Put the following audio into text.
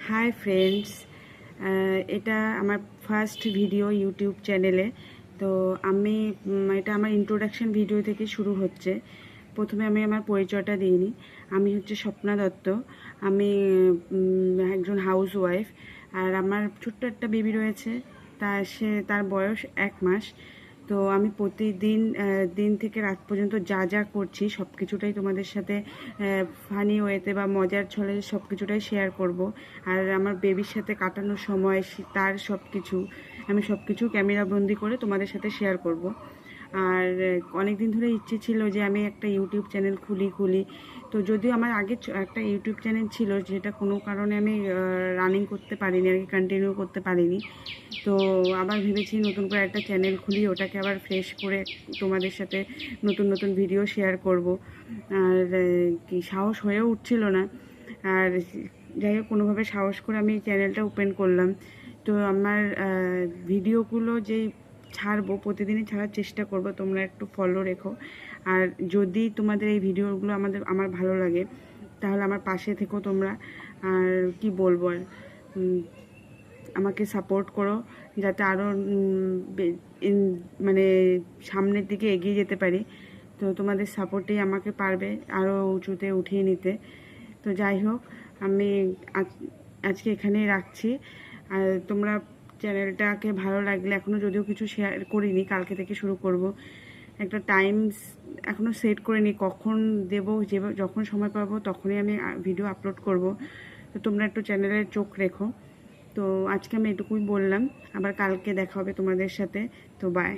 Hi friends, এটা আমার first video YouTube চ্যানেলে। তো আমি এটা আমার ইন্ট্রোডাকশন ভিডিও থেকে শুরু হচ্ছে। প্রথমে আমি আমার পরিচয়টা দিইনি। আমি হচ্ছে স্বপ্না দত্ত। আমি একজন হাউস ওয়াইফ। আর আমার ছোট্ট একটা বেবি রয়েছে। তার বয়স 1 মাস। তো আমি প্রতিদিন দিন থেকে রাত পর্যন্ত যা যা করছি সব কিছুটাই তোমাদের সাথে ফানি ওয়েতে বা মজার ছলে সব কিছুটাই শেয়ার করব। আর আমার বেবির সাথে কাটানোর সময় তার আমি সব কিছু ক্যামেরাবন্দি করে তোমাদের সাথে শেয়ার করব। আর অনেক দিন ধরে ইচ্ছে ছিল যে আমি একটা ইউটিউব চ্যানেল খুলি। তো যদিও আমার আগে একটা ইউটিউব চ্যানেল ছিল, যেটা কোনো কারণে আমি রানিং করতে পারিনি, আর কি কন্টিনিউ করতে পারিনি। তো আবার ভেবেছি নতুন করে একটা চ্যানেল খুলি, ওটাকে আবার ফ্রেশ করে তোমাদের সাথে নতুন নতুন ভিডিও শেয়ার করব। আর কি সাহস হয়েও উঠছিল না। আর যাই হোক, কোনোভাবে সাহস করে আমি চ্যানেলটা ওপেন করলাম। তো আমার ভিডিওগুলো যেই ছাড়বো, প্রতিদিনই ছাড়ার চেষ্টা করব, তোমরা একটু ফলো রেখো। আর যদি তোমাদের এই ভিডিওগুলো আমার ভালো লাগে, তাহলে আমার পাশে থেকো তোমরা। আর কি বলবো, আর আমাকে সাপোর্ট করো, যাতে আরও মানে সামনের দিকে এগিয়ে যেতে পারি। তো তোমাদের সাপোর্টেই আমাকে পারবে আরও উঁচুতে উঠিয়ে নিতে। তো যাই হোক, আমি আজকে এখানেই রাখছি। আর তোমরা চ্যানেলটাকে ভালো লাগলে, এখনও যদিও কিছু শেয়ার করিনি, কালকে থেকে শুরু করব। একটা টাইম এখনও সেট করিনি, কখন দেবো, যখন সময় পাবো তখনই আমি ভিডিও আপলোড করব। তো তোমরা একটু চ্যানেলে চোখ রেখো। তো আজকে আমি এটুকুই বললাম, আবার কালকে দেখা হবে তোমাদের সাথে। তো বাই।